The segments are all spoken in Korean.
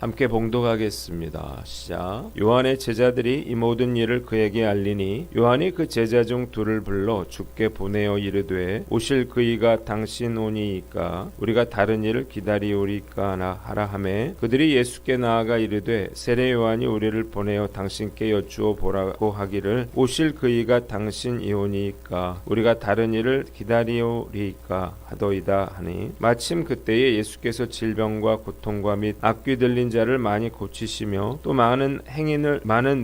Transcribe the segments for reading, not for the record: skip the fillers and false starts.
함께 봉독하겠습니다. 시작. 요한의 제자들이 이 모든 일을 그에게 알리니 요한이 그 제자 중 둘을 불러 주께 보내어 이르되 오실 그이가 당신 오니이까 우리가 다른 일을 기다리오리까 하라 하매 그들이 예수께 나아가 이르되 세례 요한이 우리를 보내어 당신께 여쭈어 보라고 하기를 오실 그이가 당신이오니이까 우리가 다른 일을 기다리오리까 하더이다 하니 마침 그때에 예수께서 질병과 고통과 및 악귀 들린 자를 많이 고치시며 또 많은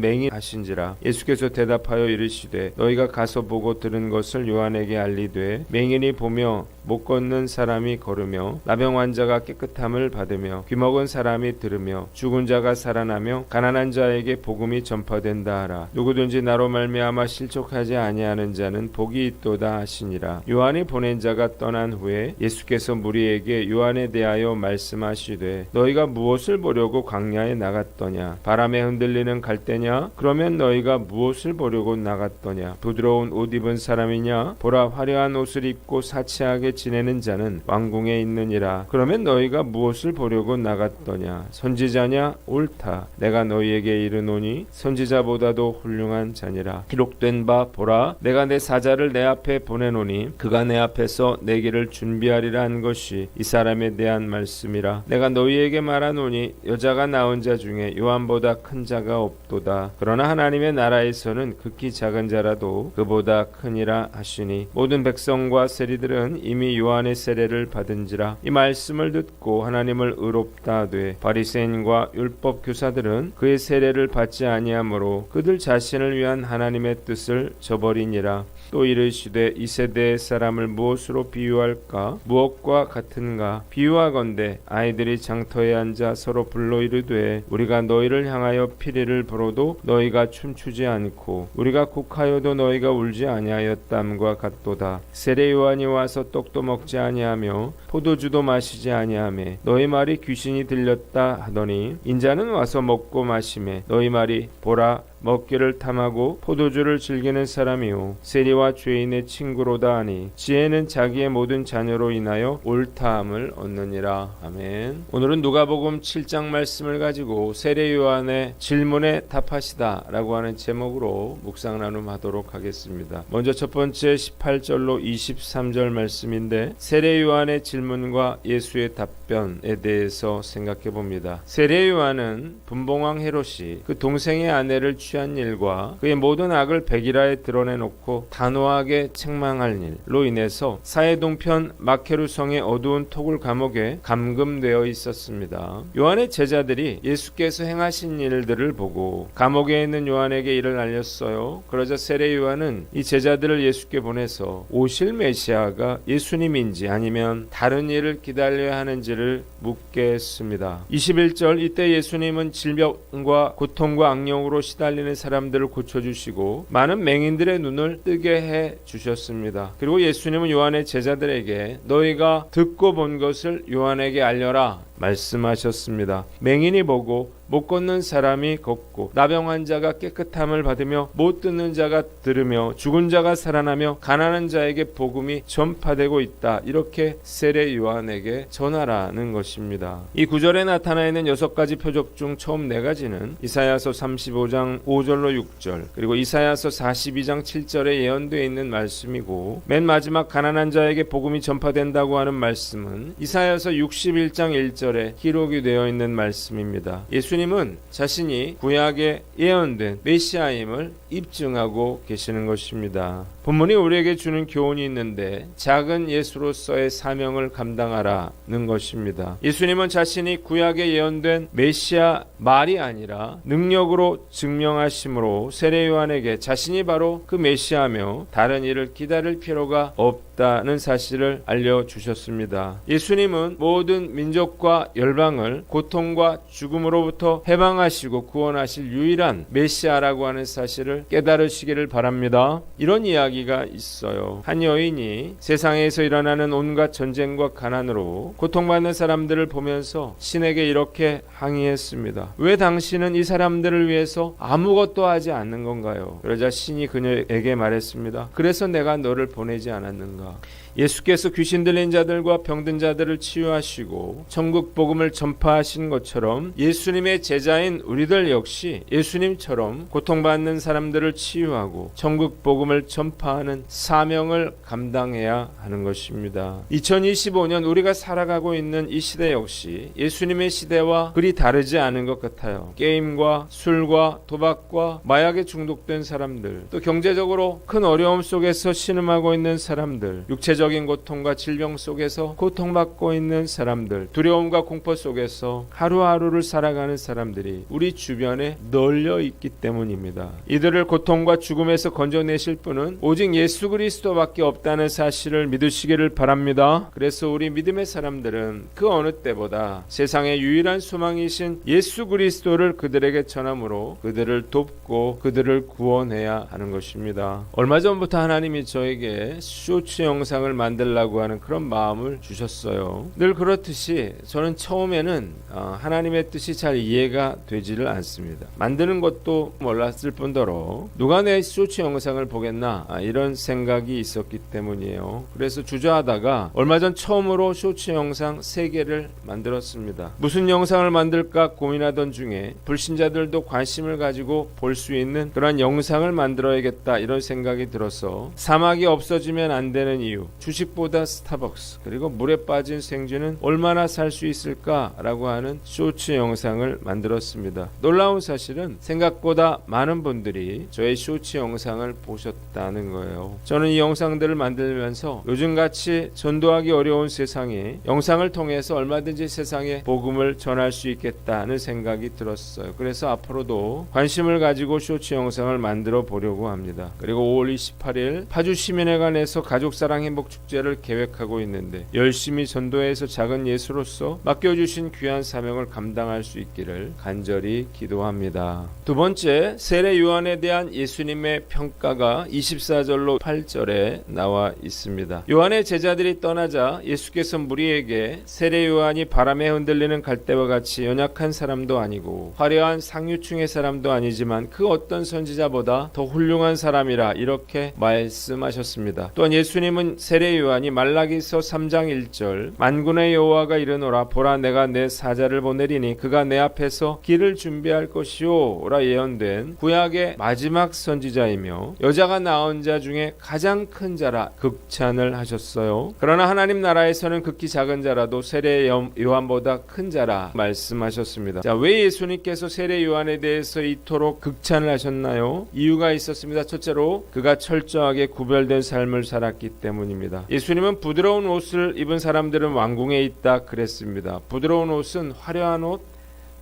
맹인 하신지라. 예수께서 대답하여 이르시되 너희가 가서 보고 들은 것을 요한에게 알리되 맹인이 보며 못 걷는 사람이 걸으며 나병 환자가 깨끗함을 받으며 귀먹은 사람이 들으며 죽은 자가 살아나며 가난한 자에게 복음이 전파된다 하라. 누구든지 나로 말미암아 실족하지 아니하는 자는 복이 있도다 하시니라. 요한이 보낸 자가 떠난 후에 예수께서 무리에게 요한에 대하여 말씀하시되 너희가 무엇을 보려고 광야에 나갔더냐? 바람에 흔들리는 갈대냐? 그러면 너희가 무엇을 보려고 나갔더냐? 부드러운 옷 입은 사람이냐? 보라, 화려한 옷을 입고 사치하게 지내는 자는 왕궁에 있느니라. 그러면 너희가 무엇을 보려고 나갔더냐? 선지자냐? 옳다. 내가 너희에게 이르노니 선지자보다도 훌륭한 자니라. 기록된 바 보라, 내가 내 사자를 내 앞에 보내노니 그가 내 앞에서 내 길을 준비하리라 한 것이 이 사람에 대한 말씀이라. 내가 너희에게 말하노니 여자가 낳은 자 중에 요한보다 큰 자가 없도다. 그러나 하나님의 나라에서는 극히 작은 자라도 그보다 크니라 하시니 모든 백성과 세리들은 이미 요한의 세례를 받은지라. 이 말씀을 듣고 하나님을 의롭다 하되 바리새인과 율법 교사들은 그의 세례를 받지 아니하므로 그들 자신을 위한 하나님의 뜻을 저버리니라. 또 이르시되 이 세대의 사람을 무엇으로 비유할까? 무엇과 같은가? 비유하건대 아이들이 장터에 앉아 서로 불러 이르되 우리가 너희를 향하여 피리를 불어도 너희가 춤추지 않고 우리가 곡하여도 너희가 울지 아니하였담과 같도다. 세례 요한이 와서 떡도 먹지 아니하며 포도주도 마시지 아니하며 너희 말이 귀신이 들렸다 하더니 인자는 와서 먹고 마시매 너희 말이 보라 먹기를 탐하고 포도주를 즐기는 사람이요 세리와 죄인의 친구로다 하니 지혜는 자기의 모든 자녀로 인하여 옳다함을 얻느니라. 아멘. 오늘은 누가복음 7장 말씀을 가지고 세례 요한의 질문에 답하시다 라고 하는 제목으로 묵상 나눔하도록 하겠습니다. 먼저 첫 번째 18절로 23절 말씀인데 세례 요한의 질문과 예수의 답변에 대해서 생각해 봅니다. 세례 요한은 분봉왕 헤롯이 그 동생의 아내를 취한 일과 그의 모든 악을 백일하에 드러내놓고 단호하게 책망할 일로 인해서 사해동편 마케루성의 어두운 토굴 감옥에 감금되어 있었습니다. 요한의 제자들이 예수께서 행하신 일들을 보고 감옥에 있는 요한에게 이를 알렸어요. 그러자 세례 요한은 이 제자들을 예수께 보내서 오실 메시아가 예수님인지 아니면 다른 일을 기다려야 하는지를 묻게 했습니다. 21절 이때 예수님은 질병과 고통과 악령으로 시달리는 사람들을 고쳐주시고 많은 맹인들의 눈을 뜨게 해 주셨습니다. 그리고 예수님은 요한의 제자들에게 너희가 듣고 본 것을 요한에게 알려라 말씀하셨습니다. 맹인이 보고 못 걷는 사람이 걷고 나병 환자가 깨끗함을 받으며 못 듣는 자가 들으며 죽은 자가 살아나며 가난한 자에게 복음이 전파되고 있다. 이렇게 세례 요한에게 전하라는 것입니다. 이 구절에 나타나 있는 6가지 표적 중 처음 4가지는 이사야서 35장 5절로 6절 그리고 이사야서 42장 7절에 예언되어 있는 말씀이고 맨 마지막 가난한 자에게 복음이 전파된다고 하는 말씀은 이사야서 61장 1절에 기록이 되어 있는 말씀입니다. 예수님은 자신이 구약에 예언된 메시아임을 입증하고 계시는 것입니다. 본문이 우리에게 주는 교훈이 있는데 작은 예수로서의 사명을 감당하라는 것입니다. 예수님은 자신이 구약에 예언된 메시아 말이 아니라 능력으로 증명하심으로 세례 요한에게 자신이 바로 그 메시아며 다른 일을 기다릴 필요가 없다는 사실을 알려주셨습니다. 예수님은 모든 민족과 열방을 고통과 죽음으로부터 해방하시고 구원하실 유일한 메시아라고 하는 사실을 깨달으시기를 바랍니다. 이런 이야기가 있어요. 한 여인이 세상에서 일어나는 온갖 전쟁과 가난으로 고통받는 사람들을 보면서 신에게 이렇게 항의했습니다. 왜 당신은 이 사람들을 위해서 아무것도 하지 않는 건가요? 그러자 신이 그녀에게 말했습니다. 그래서 내가 너를 보내지 않았는가? 예수께서 귀신 들린 자들과 병든 자들을 치유하시고 천국 복음을 전파하신 것처럼 예수님의 제자인 우리들 역시 예수님처럼 고통받는 사람들을 치유하고 천국 복음을 전파하는 사명을 감당해야 하는 것입니다. 2025년 우리가 살아가고 있는 이 시대 역시 예수님의 시대와 그리 다르지 않은 것 같아요. 게임과 술과 도박과 마약에 중독된 사람들, 또 경제적으로 큰 어려움 속에서 신음하고 있는 사람들, 육체적인 고통과 질병 속에서 고통받고 있는 사람들, 두려움과 공포 속에서 하루하루를 살아가는 사람들이 우리 주변에 널려 있기 때문입니다. 이들을 고통과 죽음에서 건져내실 분은 오직 예수 그리스도밖에 없다는 사실을 믿으시기를 바랍니다. 그래서 우리 믿음의 사람들은 그 어느 때보다 세상의 유일한 소망이신 예수 그리스도를 그들에게 전함으로 그들을 돕고 그들을 구원해야 하는 것입니다. 얼마 전부터 하나님이 저에게 쇼츠 영상을 만들라고 하는 그런 마음을 주셨어요. 늘 그렇듯이 저는 처음에는 하나님의 뜻이 잘 이해가 되지를 않습니다. 만드는 것도 몰랐을 뿐더러 누가 내 쇼츠 영상을 보겠나 이런 생각이 있었기 때문이에요. 그래서 주저하다가 얼마 전 처음으로 쇼츠 영상 3개를 만들었습니다. 무슨 영상을 만들까 고민하던 중에 불신자들도 관심을 가지고 볼 수 있는 그런 영상을 만들어야겠다 이런 생각이 들어서 사막이 없어지면 안 되는 이유, 주식보다 스타벅스, 그리고 물에 빠진 생쥐는 얼마나 살 수 있을까라고 하는 쇼츠 영상을 만들었습니다. 놀라운 사실은 생각보다 많은 분들이 저의 쇼츠 영상을 보셨다는 거예요. 저는 이 영상들을 만들면서 요즘같이 전도하기 어려운 세상에 영상을 통해서 얼마든지 세상에 복음을 전할 수 있겠다는 생각이 들었어요. 그래서 앞으로도 관심을 가지고 쇼츠 영상을 만들어 보려고 합니다. 그리고 5월 28일 파주 시민회관에서 가족사랑 행복축제를 계획하고 있는데 열심히 전도해서 작은 예수로서 맡겨주신 귀한 사명을 감당할 수 있기를 간절히 기도합니다. 두 번째, 세례 요한에 대한 예수님의 평가가 24절로 8절에 나와 있습니다. 요한의 제자들이 떠나자 예수께서 무리에게 세례 요한이 바람에 흔들리는 갈대와 같이 연약한 사람도 아니고 화려한 상류층의 사람도 아니지만 그 어떤 선지자보다 더 훌륭한 사람이라 이렇게 말씀하셨습니다. 또한 예수님은 세례 요한이 말라기서 3장 1절 만군의 여호와가 이르노라 보라 내가 내 사자를 보내리니 그가 내 앞에서 길을 준비할 것이요 라 예언된 구약의 마지막 선지자이며 여자가 낳은 자 중에 가장 큰 자라 극찬을 하셨어요. 그러나 하나님 나라에서는 극히 작은 자라도 세례 요한보다 큰 자라 말씀하셨습니다. 자, 왜 예수님께서 세례 요한에 대해서 이토록 극찬을 하셨나요? 이유가 있었습니다. 첫째로 그가 철저하게 구별된 삶을 살았기 때문입니다. 예수님은 부드러운 옷을 입은 사람들은 왕궁에 있다 그랬습니다. 부드러운 옷은 화려한 옷,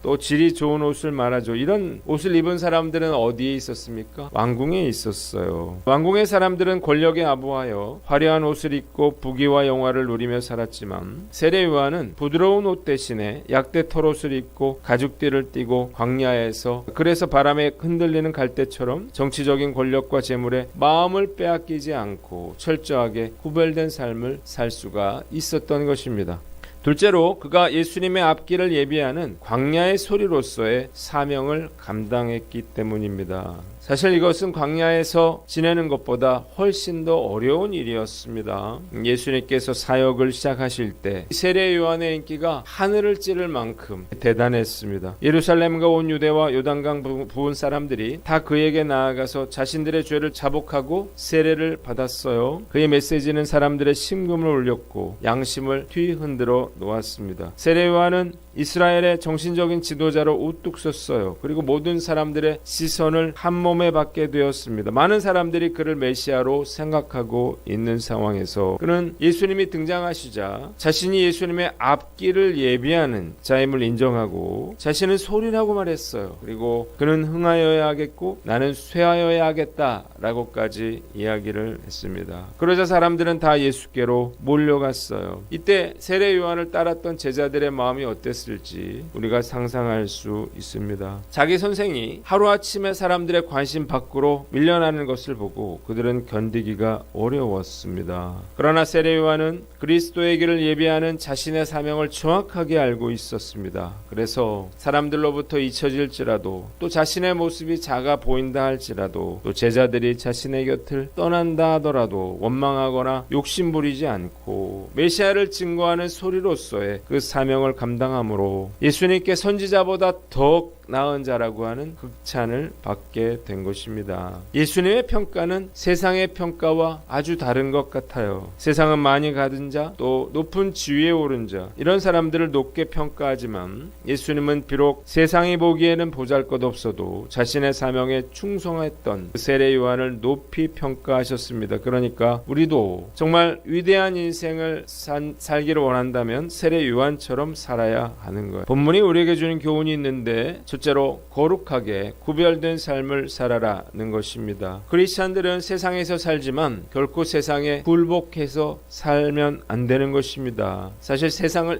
또 질이 좋은 옷을 말하죠. 이런 옷을 입은 사람들은 어디에 있었습니까? 왕궁에 있었어요. 왕궁의 사람들은 권력에 아부하여 화려한 옷을 입고 부귀와 영화를 누리며 살았지만 세례 요한은 부드러운 옷 대신에 약대 털옷을 입고 가죽띠를 띠고 광야에서 그래서 바람에 흔들리는 갈대처럼 정치적인 권력과 재물에 마음을 빼앗기지 않고 철저하게 구별된 삶을 살 수가 있었던 것입니다. 둘째로 그가 예수님의 앞길을 예비하는 광야의 소리로서의 사명을 감당했기 때문입니다. 사실 이것은 광야에서 지내는 것보다 훨씬 더 어려운 일이었습니다. 예수님께서 사역을 시작하실 때 세례 요한의 인기가 하늘을 찌를 만큼 대단했습니다. 예루살렘과 온 유대와 요단강 부은 사람들이 다 그에게 나아가서 자신들의 죄를 자복하고 세례를 받았어요. 그의 메시지는 사람들의 심금을 울렸고 양심을 뒤흔들어 놓았습니다. 세례 요한은 이스라엘의 정신적인 지도자로 우뚝 섰어요. 그리고 모든 사람들의 시선을 한 몸에 받게 되었습니다. 많은 사람들이 그를 메시아로 생각하고 있는 상황에서 그는 예수님이 등장하시자 자신이 예수님의 앞길을 예비하는 자임을 인정하고 자신은 소리라고 말했어요. 그리고 그는 흥하여야 하겠고 나는 쇠하여야 하겠다라고까지 이야기를 했습니다. 그러자 사람들은 다 예수께로 몰려갔어요. 이때 세례 요한을 따랐던 제자들의 마음이 어땠습니까? 어땠을지 우리가 상상할 수 있습니다. 자기 선생이 하루아침에 사람들의 관심 밖으로 밀려나는 것을 보고 그들은 견디기가 어려웠습니다. 그러나 세례 요한은 그리스도의 길을 예비하는 자신의 사명을 정확하게 알고 있었습니다. 그래서 사람들로부터 잊혀질지라도 또 자신의 모습이 작아 보인다 할지라도 또 제자들이 자신의 곁을 떠난다 하더라도 원망하거나 욕심부리지 않고 메시아를 증거하는 소리로서의 그 사명을 감당함으로 예수님께 선지자보다 더 나은 자라고 하는 극찬을 받게 된 것입니다. 예수님의 평가는 세상의 평가와 아주 다른 것 같아요. 세상은 많이 가진 자, 또 높은 지위에 오른 자, 이런 사람들을 높게 평가하지만 예수님은 비록 세상이 보기에는 보잘것없어도 자신의 사명에 충성했던 세례 요한을 높이 평가하셨습니다. 그러니까 우리도 정말 위대한 인생을 살기를 원한다면 세례 요한처럼 살아야 하는 거예요. 본문이 우리에게 주는 교훈이 있는데 첫째로 거룩하게 구별된 삶을 살아라는 것입니다. 크리스찬들은 세상에서 살지만 결코 세상에 굴복해서 살면 안 되는 것입니다. 사실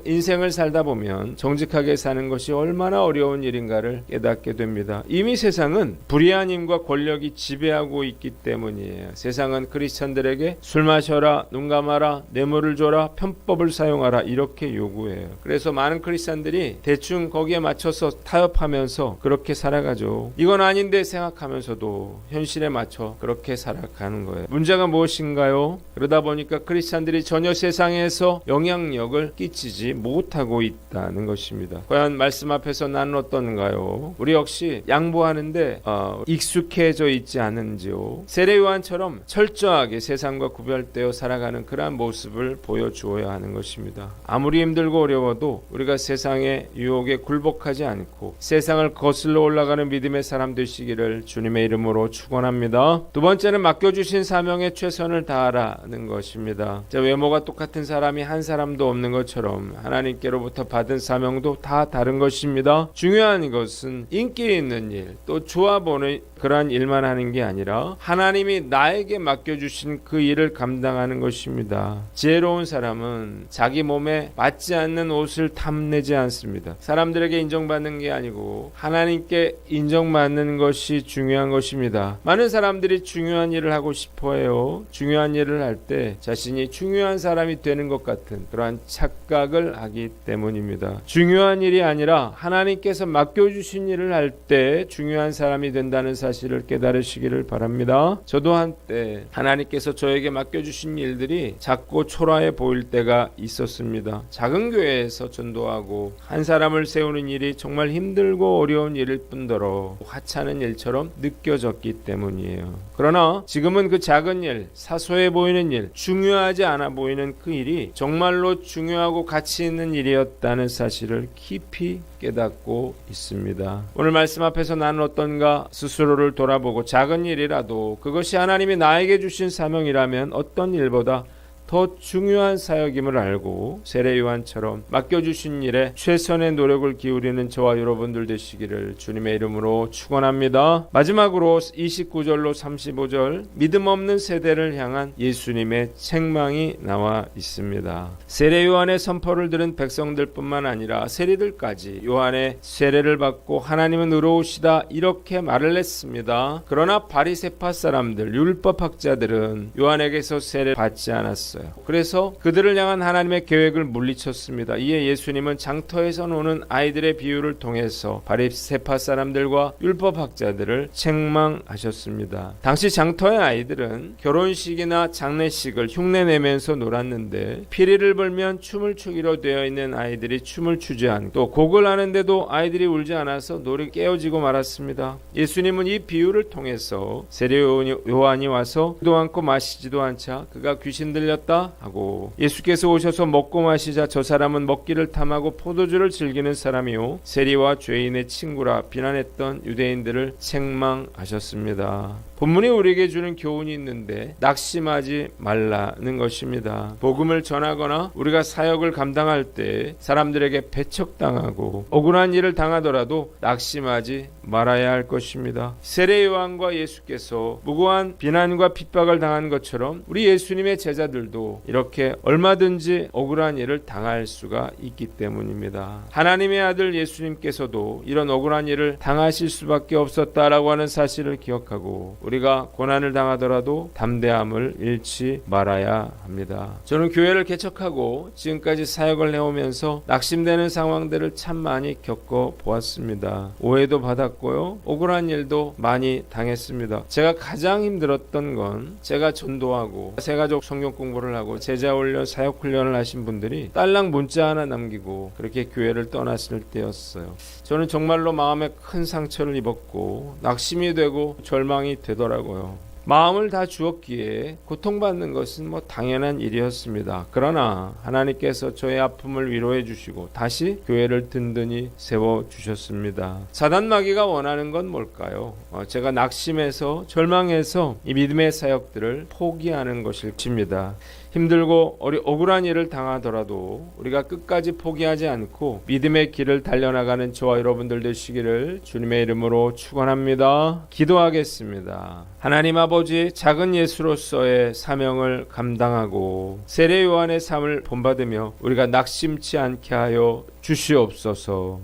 인생을 살다 보면 정직하게 사는 것이 얼마나 어려운 일인가를 깨닫게 됩니다. 이미 세상은 불의한 힘과 권력이 지배하고 있기 때문이에요. 세상은 크리스찬들에게 술 마셔라, 눈 감아라, 뇌물을 줘라, 편법을 사용하라 이렇게 요구해요. 그래서 많은 크리스찬들이 대충 거기에 맞춰서 타협하면서 그렇게 살아가죠. 이건 아닌데 생각하면서도 현실에 맞춰 그렇게 살아가는 거예요. 문제가 무엇인가요? 그러다 보니까 크리스찬들이 전혀 세상에서 영향력을 끼치지 못하고 있다는 것입니다. 과연 말씀 앞에서 나는 어떤가요? 우리 역시 양보하는데 익숙해져 있지 않은지요? 세례 요한처럼 철저하게 세상과 구별되어 살아가는 그러한 모습을 보여주어야 하는 것입니다. 아무리 힘들고 어려워도 우리가 세상의 유혹에 굴복하지 않고 세상을 거슬러 올라가는 믿음의 사람 되시기를 주님의 이름으로 축원합니다. 두 번째는 맡겨주신 사명에 최선을 다하라는 것입니다. 외모가 똑같은 사람이 한 사람도 없는 것처럼 하나님께로부터 받은 사명도 다 다른 것입니다. 중요한 것은 인기 있는 일, 또 좋아 보는 그러한 일만 하는 게 아니라 하나님이 나에게 맡겨주신 그 일을 감당하는 것입니다. 지혜로운 사람은 자기 몸에 맞지 않는 옷을 탐내지 않습니다. 사람들에게 인정받는 게 아니고 하나님께 인정받는 것이 중요한 것입니다. 많은 사람들이 중요한 일을 하고 싶어해요. 중요한 일을 할 때 자신이 중요한 사람이 되는 것 같은 그러한 착각을 하기 때문입니다. 중요한 일이 아니라 하나님께서 맡겨주신 일을 할 때 중요한 사람이 된다는 사실을 깨달으시기를 바랍니다. 저도 한때 하나님께서 저에게 맡겨주신 일들이 작고 초라해 보일 때가 있었습니다. 작은 교회에서 전도하고 한 사람을 세우는 일이 정말 힘들고 어려운 일일 뿐더러 하찮은 일처럼 느껴졌기 때문이에요. 그러나 지금은 그 작은 일, 사소해 보이는 일, 중요하지 않아 보이는 그 일이 정말로 중요하고 가치 있는 일이었다는 사실을 깊이 깨닫고 있습니다. 오늘 말씀 앞에서 나는 어떤가 스스로를 돌아보고 작은 일이라도 그것이 하나님이 나에게 주신 사명이라면 어떤 일보다 더 중요한 사역임을 알고 세례 요한처럼 맡겨주신 일에 최선의 노력을 기울이는 저와 여러분들 되시기를 주님의 이름으로 축원합니다. 마지막으로 29절로 35절 믿음 없는 세대를 향한 예수님의 책망이 나와 있습니다. 세례 요한의 선포를 들은 백성들뿐만 아니라 세리들까지 요한의 세례를 받고 하나님은 의로우시다 이렇게 말을 했습니다. 그러나 바리새파 사람들, 율법학자들은 요한에게서 세례를 받지 않았어요. 그래서 그들을 향한 하나님의 계획을 물리쳤습니다. 이에 예수님은 장터에서 노는 아이들의 비유를 통해서 바리새파 사람들과 율법학자들을 책망하셨습니다. 당시 장터의 아이들은 결혼식이나 장례식을 흉내내면서 놀았는데 피리를 불면 춤을 추기로 되어 있는 아이들이 춤을 추지 않고 또 곡을 하는데도 아이들이 울지 않아서 놀이 깨어지고 말았습니다. 예수님은 이 비유를 통해서 세례 요한이 와서 도 않고 마시지도 않자 그가 귀신 들렸다 하고 예수께서 오셔서 먹고 마시자 저 사람은 먹기를 탐하고 포도주를 즐기는 사람이요 세리와 죄인의 친구라 비난했던 유대인들을 책망하셨습니다. 본문이 우리에게 주는 교훈이 있는데 낙심하지 말라는 것입니다. 복음을 전하거나 우리가 사역을 감당할 때 사람들에게 배척당하고 억울한 일을 당하더라도 낙심하지 말아야 할 것입니다. 세례 요한과 예수께서 무고한 비난과 핍박을 당한 것처럼 우리 예수님의 제자들도 이렇게 얼마든지 억울한 일을 당할 수가 있기 때문입니다. 하나님의 아들 예수님께서도 이런 억울한 일을 당하실 수밖에 없었다라고 하는 사실을 기억하고 우리가 고난을 당하더라도 담대함을 잃지 말아야 합니다. 저는 교회를 개척하고 지금까지 사역을 해오면서 낙심되는 상황들을 참 많이 겪어 보았습니다. 오해도 받았고요. 억울한 일도 많이 당했습니다. 제가 가장 힘들었던 건 제가 전도하고 새가족 성경 공부를 하고 제자훈련 사역훈련을 하신 분들이 딸랑 문자 하나 남기고 그렇게 교회를 떠났을 때였어요. 저는 정말로 마음에 큰 상처를 입었고 낙심이 되고 절망이 되더라고요. 마음을 다 주었기에 고통받는 것은 당연한 일이었습니다. 그러나 하나님께서 저의 아픔을 위로해 주시고 다시 교회를 든든히 세워 주셨습니다. 사단 마귀가 원하는 건 뭘까요? 제가 낙심해서 절망해서 이 믿음의 사역들을 포기하는 것일 것입니다. 힘들고 억울한 일을 당하더라도 우리가 끝까지 포기하지 않고 믿음의 길을 달려나가는 저와 여러분들 되시기를 주님의 이름으로 축원합니다. 기도하겠습니다. 하나님 아버지, 작은 예수로서의 사명을 감당하고 세례 요한의 삶을 본받으며 우리가 낙심치 않게 하여 주시옵소서.